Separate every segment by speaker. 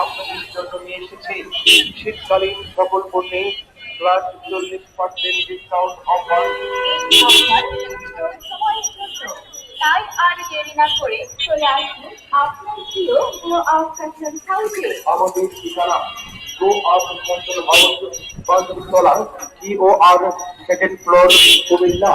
Speaker 1: আপনাদের জন্য নিয়ে এসেছে শীতকালীন সকল পণ্যে +40% ডিসকাউন্ট অফার।
Speaker 2: তাই আর দেরি না করে চলে আসুন আপনার প্রিয় গ্লো আউট ফ্যাশন হাউসে।
Speaker 1: আমাদের ঠিকানা glow out fashion house, Bandartala, GOR, second floor, Comilla.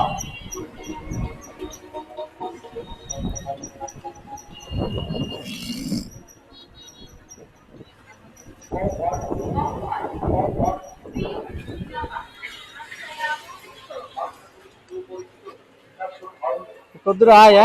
Speaker 3: কত দূর আয়